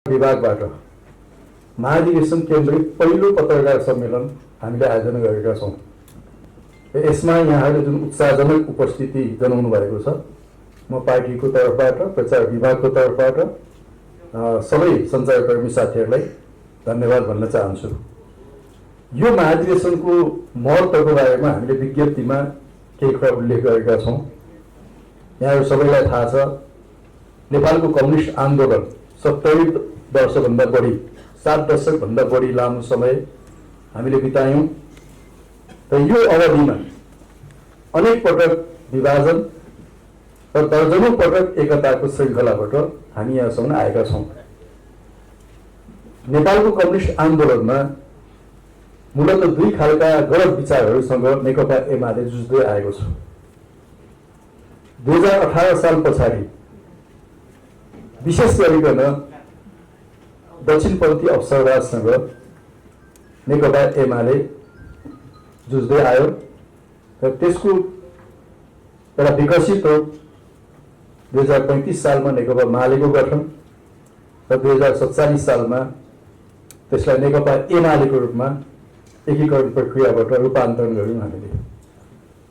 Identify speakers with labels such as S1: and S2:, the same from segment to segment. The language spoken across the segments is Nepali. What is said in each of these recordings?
S1: विभागबाट महाधिवेशन केन्द्रित पहिलो पत्रकार सम्मेलन हामीले आयोजना गरेका छौँ। यसमा यहाँहरूले जुन उत्साहजनक उपस्थिति जनाउनु भएको छ, म पार्टीको तर्फबाट, प्रचार विभागको तर्फबाट सबै सञ्चारकर्मी साथीहरूलाई धन्यवाद भन्न चाहन्छु। यो महाधिवेशनको महत्त्वको बारेमा हामीले विज्ञप्तिमा केही कुरा उल्लेख गरेका छौँ। यहाँहरू सबैलाई थाहा छ, नेपालको कम्युनिस्ट आन्दोलन 70 वर्षभन्दा बढी, 7 दशकभन्दा बढी लामो समय हामीले बितायौँ र यो अवधिमा अनेक पटक विभाजन र दर्जनौं पटक एकताको श्रृङ्खलाबाट हामी यहाँसम्म आएका छौँ। नेपालको कम्युनिस्ट आन्दोलनमा मूलतः दुई खालका गलत विचारहरूसँग नेकपा एमाले जुझ्दै आएको छ। 2018 साल पछाडि विशेष गरिकन दक्षिणपन्थी अवसरवादसँग नेकपा एमाले जुझ्दै आयो र त्यसको एउटा विकसित रूप 2035 सालमा नेकपा मालेको गठन र 2047 सालमा त्यसलाई नेकपा एमालेको रूपमा एकीकरण प्रक्रियाबाट रूपान्तरण गर्यौँ हामीले।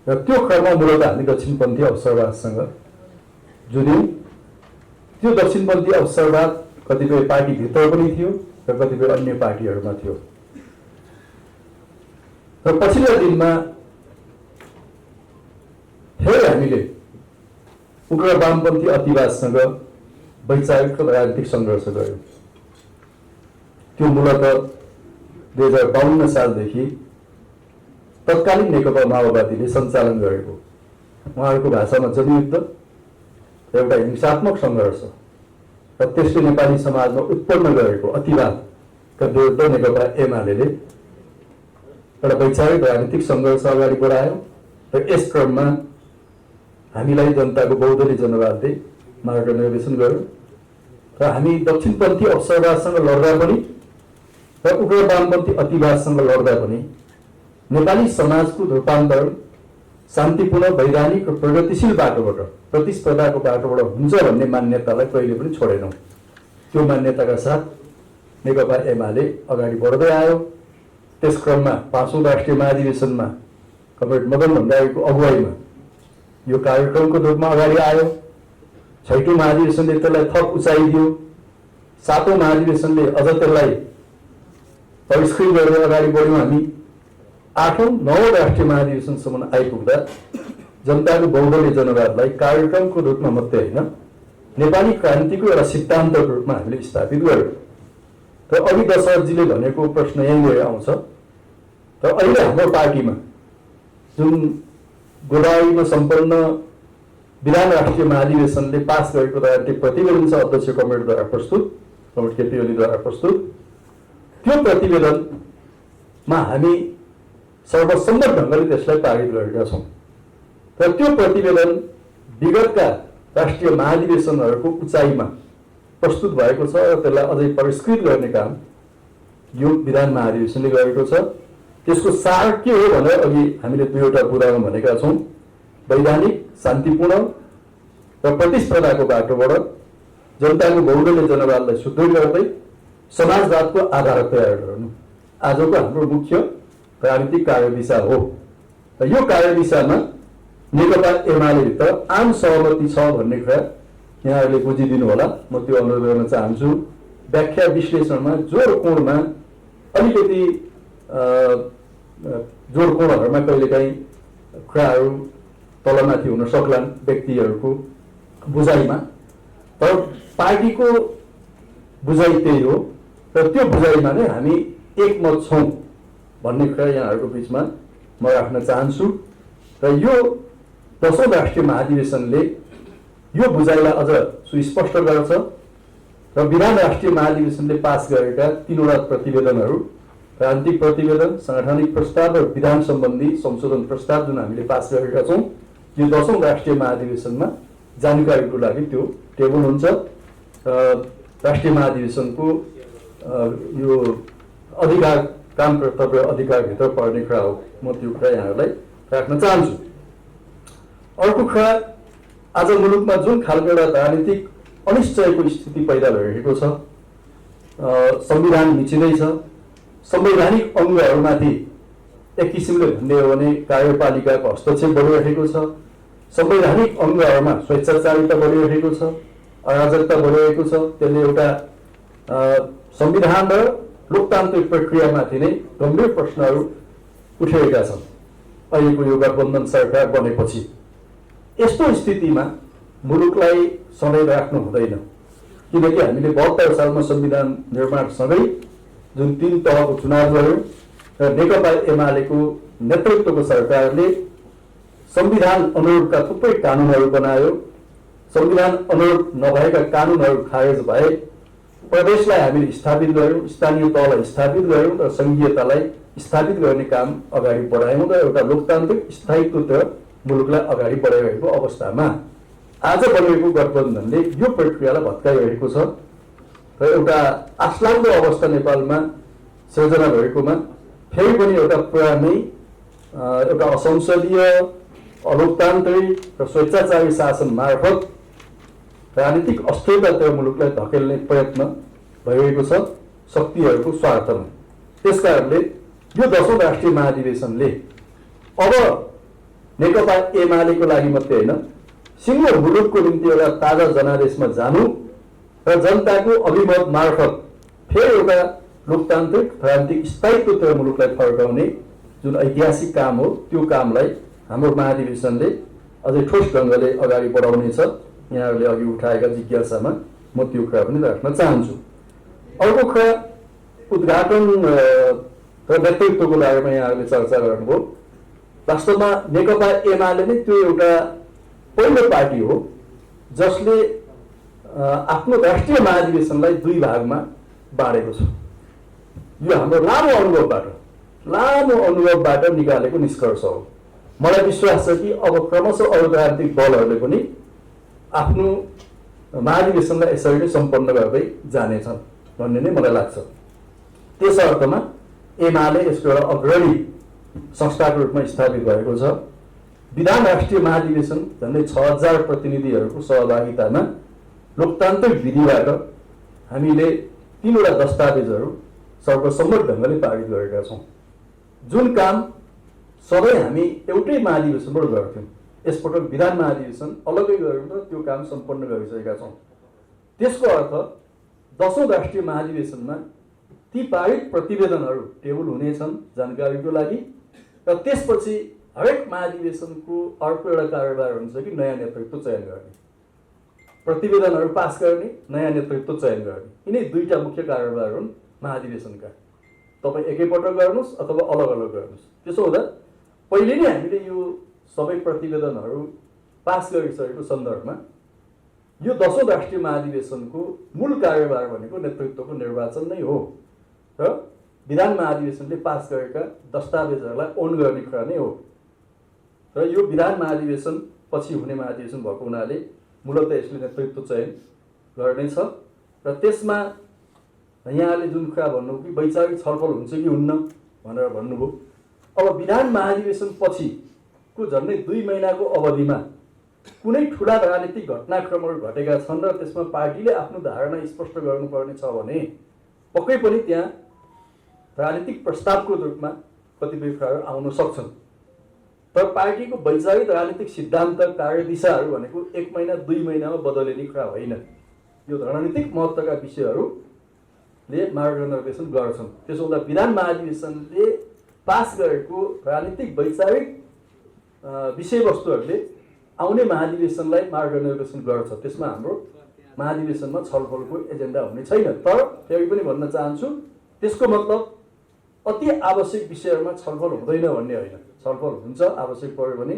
S1: र त्यो क्रममा मूलतः हामी दक्षिणपन्थी अवसरवादसँग जुध्यौँ। त्यो दक्षिणपन्थी अवसरवाद कतिपय पार्टीभित्र पनि थियो र कतिपय अन्य पार्टीहरूमा थियो। र पछिल्लो दिनमा फेरि हामीले उग्र वामपन्थी अतिवादसँग वैचारिक र राजनीतिक सङ्घर्ष गर्यौँ। त्यो मूलतः 2052 सालदेखि तत्कालीन नेकपा माओवादीले सञ्चालन गरेको, उहाँहरूको भाषामा जनयुद्ध, एउटा हिंसात्मक सङ्घर्ष र त्यसले नेपाली समाजमा उत्पन्न गरेको अतिवादका विरुद्ध नेकपा एमाले एउटा वैचारिक राजनीतिक सङ्घर्ष अगाडि बढायो र यस क्रममा हामीलाई जनताको बहुदलीय जनवादले मार्गदर्शन गर्यो र हामी दक्षिणपन्थी अवसरवादसँग लड्दा पनि र उग्र वामपन्थी अतिवादसँग लड्दा पनि नेपाली समाजको रूपान्तरण शान्तिपूर्ण, वैधानिक र प्रगतिशील बाटोबाट, प्रतिस्पर्धाको बाटोबाट हुन्छ भन्ने मान्यतालाई कहिले पनि छोडेनौँ। त्यो मान्यताका साथ नेकपा एमाले अगाडि बढ्दै आयो। त्यस क्रममा 5औं राष्ट्रिय महाधिवेशनमा कमरेड मदन भण्डारीको अगुवाईमा यो कार्यक्रमको रूपमा अगाडि आयो। 6औं महाधिवेशनले त्यसलाई थप उचाइ दियो। 7औं महाधिवेशनले अझ त्यसलाई परिष्कृत गरेर अगाडि बढ्यौँ हामी। 8औं 9औं राष्ट्रिय महाधिवेशनसम्म आइपुग्दा जनताको बहुदलीय जनवादलाई कार्यक्रमको रूपमा मात्रै होइन, नेपाली क्रान्तिको एउटा सिद्धान्तको रूपमा हामीले स्थापित गर्यौँ। र अघि दशरथजीले भनेको प्रश्न यहीँनिर आउँछ। र अहिले हाम्रो पार्टीमा जुन गोदावरीमा सम्पन्न विधान राष्ट्रिय महाधिवेशनले पास गरेको राजनीतिक प्रतिवेदन छ, अध्यक्ष कमरेडद्वारा प्रस्तुत, कमरेड केपी ओलीद्वारा प्रस्तुत, त्यो प्रतिवेदनमा हामी सर्वसम्मत ढङ्गले त्यसलाई पारित गरेका छौँ। र त्यो प्रतिवेदन विगतका राष्ट्रिय महाधिवेशनहरूको उचाइमा प्रस्तुत भएको छ र त्यसलाई अझै परिष्कृत गर्ने काम यो विधान महाधिवेशनले गरेको छ। त्यसको सार के हो भनेर अघि हामीले दुईवटा कुरामा भनेका छौँ। वैधानिक, शान्तिपूर्ण र प्रतिस्पर्धाको बाटोबाट जनताको बहुदलीय जनवादलाई सुदृढ गर्दै समाजवादको आधार तयार गर्नु आजको हाम्रो मुख्य राजनीतिक कार्यदिशा हो। र यो कार्यदिशामा नेकपा एमालेभित्र आम सहमति छ भन्ने कुरा यहाँहरूले बुझिदिनु होला। म त्यो अनुरोध गर्न चाहन्छु। व्याख्या विश्लेषणमा जोड कोणमा अलिकति जोड कोणहरूमा कहिलेकाहीँ कुराहरू तलमाथि हुन सक्लान् व्यक्तिहरूको बुझाइमा, तर पार्टीको बुझाइ त्यही हो र त्यो बुझाइमा नै हामी एकमत छौँ भन्ने कुरा यहाँहरूको बिचमा म राख्न चाहन्छु। र यो 10औं राष्ट्रिय महाधिवेशनले यो बुझाइलाई अझ सुस्पष्ट गर्छ र विधान राष्ट्रिय महाधिवेशनले पास गरेका 3वटा प्रतिवेदनहरू, राजनीतिक प्रतिवेदन, सांगठनिक प्रस्ताव र विधान सम्बन्धी संशोधन प्रस्ताव जुन हामीले पास गरेका छौँ, यो 10औं राष्ट्रिय महाधिवेशनमा जानकारीको लागि त्यो टेबल हुन्छ। राष्ट्रिय महाधिवेशनको यो अधिकार, काम कर्तव्य अधिकारभित्र पर्ने कुरा हो। म त्यो कुरा यहाँहरूलाई राख्न चाहन्छु। अर्को कुरा, आज मुलुकमा जुन खालको एउटा राजनीतिक अनिश्चयको स्थिति पैदा भइरहेको छ, संविधान मिचिँदैछ। संवैधानिक अङ्गहरूमाथि एक किसिमले भन्ने हो भने कार्यपालिकाको हस्तक्षेप बढिरहेको छ। संवैधानिक अङ्गहरूमा स्वेच्छाचारिता बढिरहेको छ, अराजकता बढिरहेको छ। त्यसले एउटा संविधान र लोकतान्त्रिक प्रक्रियामाथि नै गम्भीर प्रश्नहरू उठेका छन् अहिलेको यो गठबन्धन सरकार बनेपछि। यस्तो स्थितिमा मुलुकलाई सधैँ राख्नु हुँदैन, किनकि हामीले 72 सालमा संविधान निर्माणसँगै जुन 3 तहको चुनाव गर्यो र नेकपा एमालेको नेतृत्वको सरकारले संविधान अनुरूपका थुप्रै कानुनहरू बनायो। संविधान अनुरूप नभएका कानुनहरू खारेज भए। प्रदेशलाई हामीले स्थापित गर्यौँ, स्थानीय तहलाई स्थापित गर्यौँ र सङ्घीयतालाई स्थापित गर्ने काम अगाडि बढायौँ र एउटा लोकतान्त्रिक स्थायित्वतिर मुलुकलाई अगाडि बढाइरहेको अवस्थामा आज बनेको गठबन्धनले यो प्रक्रियालाई भत्काइरहेको छ र एउटा आशलाग्दो अवस्था नेपालमा सृजना भएकोमा फेरि पनि एउटा पुरानै एउटा असंसदीय, अलोकतान्त्रिक र स्वेच्छाचारी शासन मार्फत राजनीतिक अस्थिरतातिर मुलुकलाई धकेल्ने प्रयत्न भइरहेको छ शक्तिहरूको स्वार्थमा। त्यसकारणले यो 10औं राष्ट्रिय महाधिवेशनले अब नेकपा एमालेको लागि मात्रै होइन, सिङ्गो मुलुकको निम्ति एउटा ताजा जनादेशमा जानु र जनताको अभिमत मार्फत फेरि एउटा लोकतान्त्रिक राजनीतिक स्थायित्वतिर मुलुकलाई फर्काउने जुन ऐतिहासिक काम हो, त्यो कामलाई हाम्रो महाधिवेशनले अझै ठोस ढङ्गले अगाडि बढाउनेछ। यहाँहरूले अघि उठाएका जिज्ञासामा म त्यो कुरा पनि राख्न चाहन्छु। अर्को कुरा उद्घाटन र नेतृत्वको बारेमा यहाँहरूले चर्चा गर्नुभयो। वास्तवमा नेकपा एमाले नै त्यो एउटा पहिलो पार्टी हो जसले आफ्नो राष्ट्रिय महाधिवेशनलाई 2 भागमा बाँडेको छ। यो हाम्रो लामो अनुभवबाट निकालेको निष्कर्ष हो। मलाई विश्वास छ कि अब क्रमशः अरू राजनीतिक दलहरूले पनि आफ्नो महाधिवेशनलाई यसरी नै सम्पन्न गर्दै जानेछन् भन्ने नै मलाई लाग्छ। त्यस अर्थमा एमाले यसको एउटा अग्रणी संस्थाको रूपमा स्थापित भएको छ। विधान राष्ट्रिय महाधिवेशन झन्डै 6000 प्रतिनिधिहरूको सहभागितामा लोकतान्त्रिक विधिबाट हामीले 3वटा दस्तावेजहरू सर्वसम्मत ढङ्गले पारित गरेका छौँ। जुन काम सबै हामी एउटै महाधिवेशनबाट गर्थ्यौँ, यसपटक विधान महाधिवेशन अलग्गै गऱ्यौँ र त्यो काम सम्पन्न गरिसकेका छौँ। त्यसको अर्थ 10औं राष्ट्रिय महाधिवेशनमा ती पारित प्रतिवेदनहरू टेबल हुनेछन् जानकारीको लागि र त्यसपछि हरेक महाधिवेशनको अर्को एउटा कार्यभार हुन्छ कि नयाँ नेतृत्व चयन गर्ने, प्रतिवेदनहरू पास गर्ने, नयाँ नेतृत्व चयन गर्ने। यिनै 2टा मुख्य कार्यभार हुन् महाधिवेशनका। तपाईँ एकैपटक गर्नुहोस् अथवा अलग अलग गर्नुहोस्। त्यसो हुँदा पहिले नै हामीले यो सबै प्रतिवेदनहरू पास गरिसकेको सन्दर्भमा यो 10औं राष्ट्रिय महाधिवेशनको मूल कार्यभार भनेको नेतृत्वको निर्वाचन नै हो र विधान महाधिवेशनले पास गरेका दस्तावेजहरूलाई ओन गर्ने कुरा नै हो। र यो विधान महाधिवेशन पछि हुने महाधिवेशन भएको हुनाले मूलतः यसले नेतृत्व चयन गर्नेछ र त्यसमा यहाँले जुन कुरा भन्नुभयो कि वैचारिक छलफल हुन्छ कि हुन्न भनेर भन्नुभयो। अब विधान महाधिवेशन पछिको झन्डै 2 महिनाको अवधिमा कुनै ठुला राजनीतिक घटनाक्रमहरू घटेका छन् र त्यसमा पार्टीले आफ्नो धारणा स्पष्ट गर्नुपर्ने छ भने पक्कै पनि त्यहाँ राजनीतिक प्रस्तावको रूपमा कतिपय कुराहरू आउन सक्छन्। तर पार्टीको वैचारिक राजनीतिक सिद्धान्त कार्यदिशाहरू भनेको 1 महिना 2 महिनामा बदलिने कुरा होइन। यो रणनीतिक महत्त्वका विषयहरूले मार्गदर्शन गर्छन्। त्यसो हुँदा विधान महाधिवेशनले पास गरेको राजनीतिक वैचारिक विषयवस्तुहरूले आउने महाधिवेशनलाई मार्गदर्शन गर्छ। त्यसमा हाम्रो महाधिवेशनमा छलफलको एजेन्डा हुने छैन। तर फेरि पनि भन्न चाहन्छु, त्यसको मतलब अति आवश्यक विषयहरूमा छलफल हुँदैन भन्ने होइन। छलफल हुन्छ, आवश्यक पर्यो भने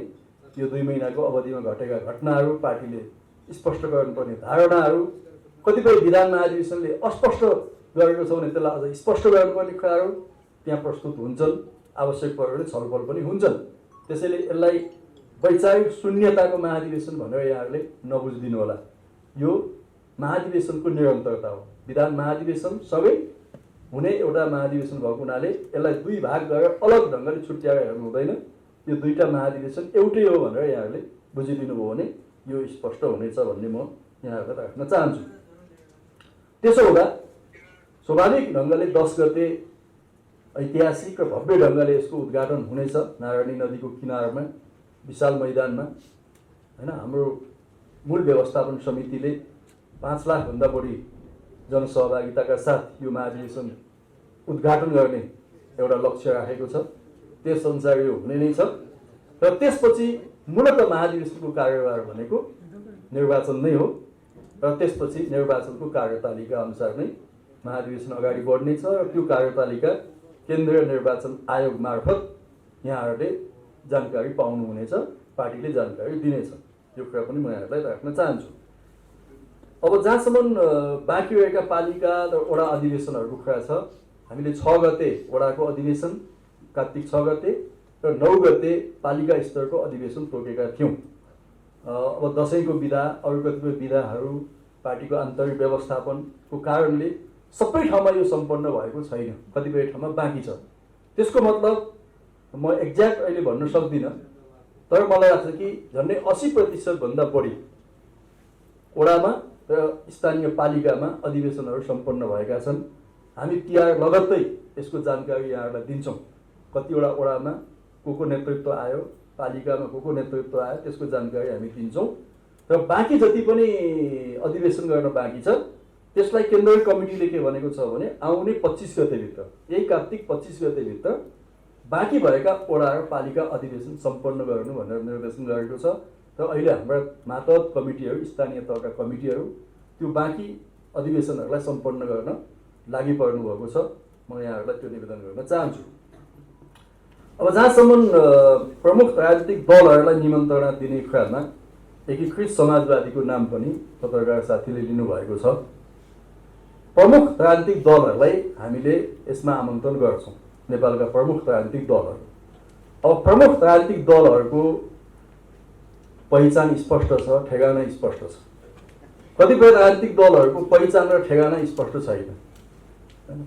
S1: यो 2 महिनाको अवधिमा घटेका घटनाहरू, पार्टीले स्पष्ट गर्नुपर्ने धारणाहरू, कतिपय विधान महाधिवेशनले अस्पष्ट गरेको छ भने त्यसलाई अझ स्पष्ट गर्नुपर्ने कुराहरू त्यहाँ प्रस्तुत हुन्छन्। आवश्यक पर्यो भने छलफल पनि हुन्छन्। त्यसैले यसलाई वैचारिक शून्यताको महाधिवेशन भनेर यहाँहरूले नबुझिदिनु होला। यो महाधिवेशनको निरन्तरता हो। विधान महाधिवेशन सँगै हुने एउटा महाधिवेशन भएको हुनाले यसलाई 2 भाग गरेर अलग ढङ्गले छुट्याएर हेर्नु हुँदैन। यो 2टा महाधिवेशन एउटै हो भनेर यहाँहरूले बुझिदिनु भयो भने यो स्पष्ट हुनेछ भन्ने म यहाँहरूलाई राख्न चाहन्छु। त्यसो हुँदा स्वाभाविक ढङ्गले 10 गते ऐतिहासिक र भव्य ढङ्गले यसको उद्घाटन हुनेछ नारायणी नदीको किनारमा विशाल मैदानमा हैन। हाम्रो मूल व्यवस्थापन समितिले 5 लाखभन्दा बढी जनसहभागिताका साथ यो महाधिवेशन उद्घाटन गर्ने एउटा लक्ष्य राखेको छ। त्यसअनुसार यो हुने नै छ र त्यसपछि मूलतः महाधिवेशनको कार्यभार भनेको निर्वाचन नै हो र त्यसपछि निर्वाचनको कार्यतालिका अनुसार नै महाधिवेशन अगाडि बढ्नेछ र त्यो कार्यतालिका केन्द्रीय निर्वाचन आयोग मार्फत यहाँहरूले जानकारी पाउनुहुनेछ, पार्टीले जानकारी दिनेछ। यो कुरा पनि म यहाँहरूलाई राख्न चाहन्छु। अब जहाँसम्म बाँकी रहेका पालिका र वडा अधिवेशनहरूको कुरा छ, हामीले 6 गते वडाको अधिवेशन, कार्तिक 6 गते र 9 गते पालिका स्तरको अधिवेशन तोकेका थियौँ। अब दसैँको बिदा, अरू कतिपय बिदाहरू, पार्टीको आन्तरिक व्यवस्थापनको कारणले सबै ठाउँमा यो सम्पन्न भएको छैन, कतिपय ठाउँमा बाँकी छ। त्यसको मतलब म एक्ज्याक्ट अहिले भन्न सक्दिनँ, तर मलाई लाग्छ कि झन्डै 80% भन्दा बढी वडामा र स्थानीय पालिकामा अधिवेशनहरू सम्पन्न भएका छन्। हामी तिहार लगत्तै यसको जानकारी यहाँहरूलाई दिन्छौँ। कतिवटा वडामा को नेतृत्व आयो, पालिकामा को नेतृत्व आयो, त्यसको जानकारी हामी दिन्छौँ र बाँकी जति पनि अधिवेशन गर्न बाँकी छ त्यसलाई केन्द्रीय कमिटीले के भनेको छ भने आउने 25 गतेभित्र, यही कार्तिक 25 गतेभित्र बाँकी भएका वडा र पालिका अधिवेशन सम्पन्न गर्नु भनेर निर्देशन गरेको छ। र अहिले हाम्रा मातहत कमिटीहरू, स्थानीय तहका कमिटीहरू त्यो बाँकी अधिवेशनहरूलाई सम्पन्न गर्न लागि पर्नु भएको छ। म यहाँहरूलाई त्यो निवेदन गर्न चाहन्छु। अब जहाँसम्म प्रमुख राजनीतिक दलहरूलाई निमन्त्रणा दिने क्रममा एकीकृत समाजवादीको नाम पनि पत्रकार साथीले लिनुभएको छ। प्रमुख राजनीतिक दलहरूलाई हामीले यसमा आमन्त्रण गर्छौँ, नेपालका प्रमुख राजनीतिक दलहरू। अब प्रमुख राजनीतिक दलहरूको पहिचान स्पष्ट छ, ठेगाना स्पष्ट छ। कतिपय राजनीतिक दलहरूको पहिचान र ठेगाना स्पष्ट छैन,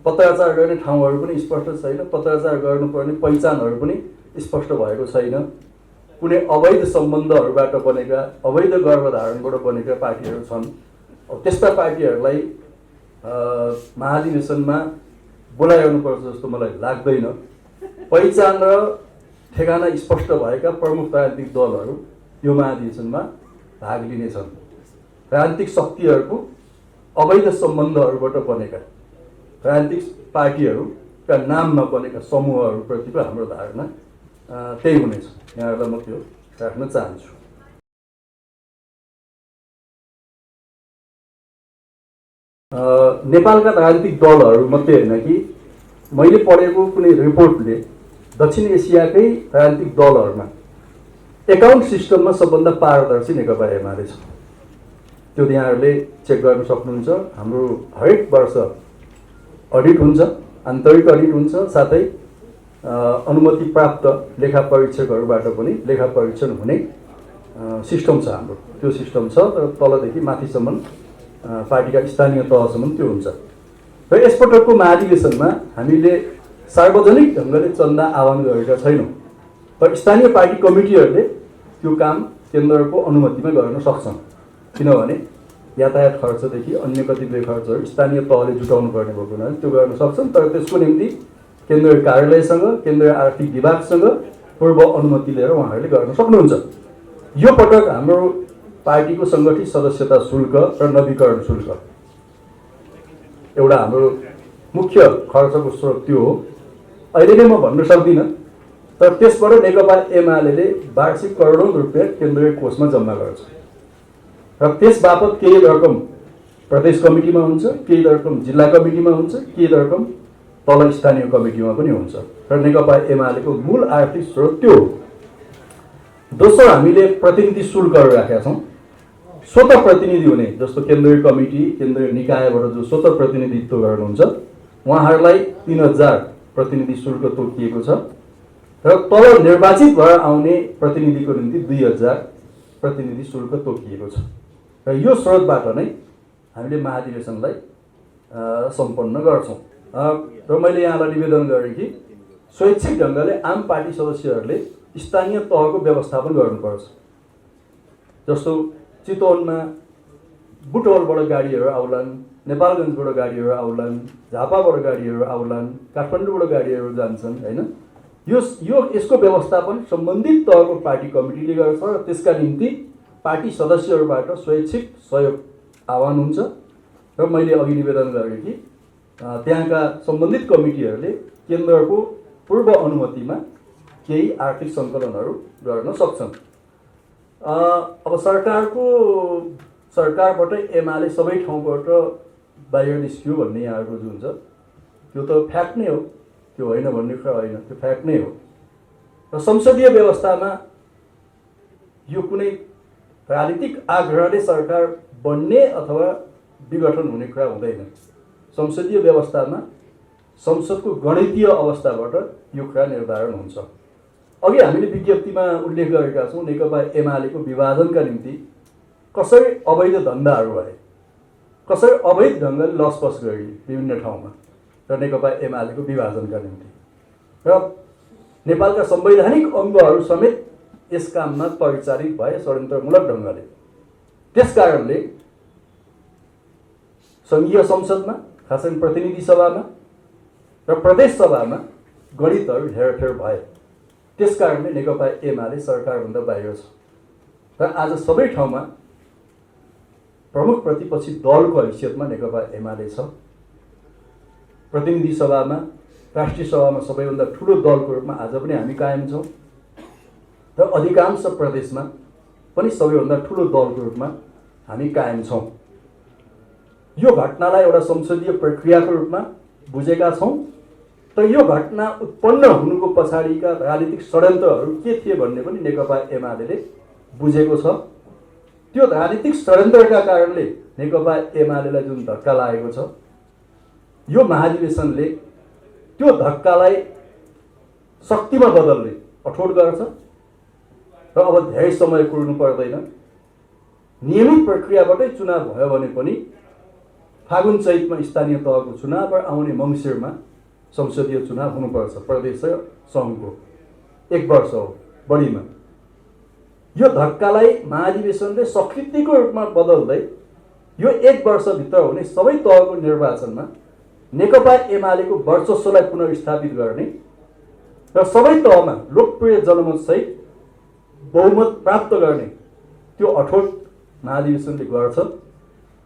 S1: पत्राचार गर्ने ठाउँहरू पनि स्पष्ट छैन, पत्राचार गर्नुपर्ने पहिचानहरू पनि स्पष्ट भएको छैन। कुनै अवैध सम्बन्धहरूबाट बनेका, अवैध गर्भधारणबाट बनेका पार्टीहरू छन्। अब त्यस्ता पार्टीहरूलाई महाधिवेशनमा बोलाइरहनुपर्छ जस्तो मलाई लाग्दैन। पहिचान र ठेगाना स्पष्ट भएका प्रमुख राजनीतिक दलहरू यो महाधिवेशनमा भाग लिनेछन्। राजनीतिक शक्तिहरूको अवैध सम्बन्धहरूबाट बनेका राजनीतिक पार्टीहरूका नाममा बनेका समूहहरूप्रतिको हाम्रो धारणा त्यही हुनेछ। यहाँहरूलाई म त्यो राख्न चाहन्छु। नेपालका राजनीतिक दलहरू मात्रै होइन कि मैले पढेको कुनै रिपोर्टले दक्षिण एसियाकै राजनीतिक दलहरूमा एकाउन्ट सिस्टममा सबभन्दा पारदर्शी नेकपा एमाले छ। त्यो यहाँहरूले चेक गर्न सक्नुहुन्छ। हाम्रो हरेक वर्ष अडिट हुन्छ, आन्तरिक अडिट हुन्छ, साथै अनुमति प्राप्त लेखा परीक्षकहरूबाट पनि लेखा परीक्षण हुने सिस्टम छ हाम्रो। त्यो सिस्टम छ र तलदेखि माथिसम्म पार्टीका स्थानीय तहसम्म त्यो हुन्छ। र यसपटकको महाधिवेशनमा हामीले सार्वजनिक ढङ्गले चन्दा आह्वान गरेका छैनौँ, तर स्थानीय पार्टी कमिटीहरूले त्यो काम केन्द्रको अनुमतिमा गर्न सक्छन्। किनभने यातायात खर्चदेखि अन्य कतिपय खर्चहरू स्थानीय तहले जुटाउनु पर्ने भएको हुनाले त्यो गर्न सक्छन्। तर त्यसको निम्ति केन्द्रीय कार्यालयसँग, केन्द्रीय आर्थिक विभागसँग पूर्व अनुमति लिएर उहाँहरूले गर्न सक्नुहुन्छ। यो पटक हाम्रो पार्टीको सङ्गठित सदस्यता शुल्क र नवीकरण शुल्क एउटा हाम्रो मुख्य खर्चको स्रोत त्यो हो। अहिले नै म भन्न सक्दिनँ, तर त्यसबाट नेकपा एमाले वार्षिक करोडौँ रुपियाँ केन्द्रीय कोषमा जम्मा गर्छ र त्यस बापत केही रकम प्रदेश कमिटीमा हुन्छ, केही रकम जिल्ला कमिटीमा हुन्छ, केही रकम तल स्थानीय कमिटीमा पनि हुन्छ र नेकपा एमालेको मूल आर्थिक स्रोत त्यो हो। दोस्रो, हामीले प्रतिनिधि शुल्कहरू राखेका छौँ। स्वतः प्रतिनिधि हुने जस्तो केन्द्रीय कमिटी, केन्द्रीय निकायबाट जो स्वतः प्रतिनिधित्व गर्नुहुन्छ उहाँहरूलाई 3000 प्रतिनिधि शुल्क तोकिएको छ र तल निर्वाचित भएर आउने प्रतिनिधिको निम्ति 2000 प्रतिनिधि शुल्क तोकिएको छ। र यो स्रोतबाट नै हामीले महाधिवेशनलाई सम्पन्न गर्छौँ। र मैले यहाँलाई निवेदन गरेँ कि स्वैच्छिक ढङ्गले आम पार्टी सदस्यहरूले स्थानीय तहको व्यवस्थापन गर्नुपर्छ। जस्तो चितवनमा बुटवलबाट गाडीहरू आउलान्, नेपालगञ्जबाट गाडीहरू आउलान्, झापाबाट गाडीहरू आउलान्, काठमाडौँबाट गाडीहरू जान्छन् होइन। यसको व्यवस्थापन सम्बन्धित तहको पार्टी कमिटीले गर्छ र त्यसका निम्ति पार्टी सदस्यहरूबाट स्वैच्छिक सहयोग आह्वान हुन्छ र मैले अघि निवेदन गरेँ कि त्यहाँका सम्बन्धित कमिटीहरूले केन्द्रको पूर्व अनुमतिमा केही आर्थिक सङ्कलनहरू गर्न सक्छन्। अब सरकारबाटै एमाले सबै ठाउँबाट बाहिर निस्क्यो भन्ने यहाँहरूको जुन छ त्यो त फ्याक्ट नै हो, त्यो होइन भन्ने कुरा होइन, त्यो फ्याक्ट नै हो। र संसदीय व्यवस्थामा यो कुनै राजनीतिक आग्रहले सरकार बन्ने अथवा विघटन हुने कुरा हुँदैन। संसदीय व्यवस्थामा संसदको गणितीय अवस्थाबाट यो कुरा निर्धारण हुन्छ। अघि हामीले विज्ञप्तिमा उल्लेख गरेका छौँ नेकपा एमालेको विभाजनका निम्ति कसरी अवैध धन्दाहरू भए, कसरी अवैध ढङ्गले लसपस गरिए विभिन्न ठाउँमा र नेकपा एमालेको विभाजनका निम्ति र नेपालका संवैधानिक अङ्गहरू समेत यस काममा परिचालित भए षड्यन्त्रमूलक ढङ्गले। त्यसकारणले सङ्घीय संसदमा, खास गरी प्रतिनिधि सभामा र प्रदेश सभामा गणितहरू हेरफेर भए। त्यसकारणले नेकपा एमाले सरकारभन्दा बाहिर छ र आज सबै ठाउँमा प्रमुख प्रतिपक्षी दलको हैसियतमा नेकपा एमाले छ। प्रतिनिधि सभामा, राष्ट्रिय सभामा सबैभन्दा ठुलो दलको रूपमा आज पनि हामी कायम छौँ र अधिकांश प्रदेशमा पनि सबैभन्दा ठुलो दलको रूपमा हामी कायम छौँ। यो घटनालाई एउटा संसदीय प्रक्रियाको रूपमा बुझेका छौँ। तर यो घटना उत्पन्न हुनुको पछाडिका राजनीतिक षड्यन्त्रहरू के थिए भन्ने पनि नेकपा एमाले बुझेको छ। त्यो राजनीतिक षड्यन्त्रका कारणले नेकपा एमालेलाई जुन धक्का लागेको छ, यो महाधिवेशनले त्यो धक्कालाई शक्तिमा बदल्ने अठोट गर्छ र अब धेरै समय कुर्नु पर्दैन। नियमित प्रक्रियाबाटै चुनाव भयो भने पनि फागुन चैतमा स्थानीय तहको चुनाव र आउने मङ्सिरमा संसदीय चुनाव हुनुपर्छ। प्रदेश र सङ्घको 1 वर्ष हो बढीमा। यो धक्कालाई महाधिवेशनले स्वीकृतिको रूपमा बदल्दै यो 1 वर्षभित्र हुने सबै तहको निर्वाचनमा नेकपा एमालेको वर्चस्वलाई पुनर्स्थापित गर्ने र सबै तहमा लोकप्रिय जनमतसहित बहुमत प्राप्त गर्ने त्यो अठोट महाधिवेशनले गर्छ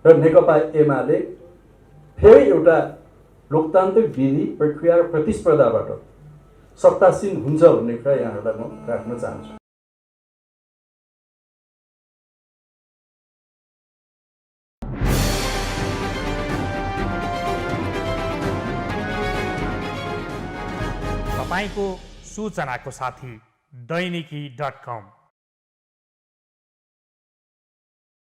S1: र नेकपा एमाले फेरि एउटा लोकतान्त्रिक विधि प्रक्रिया र प्रतिस्पर्धाबाट सत्तासीन हुन्छ भन्ने कुरा यहाँहरूलाई म राख्न चाहन्छु।
S2: तपाईको सूचनाको साथी दैनिकी.com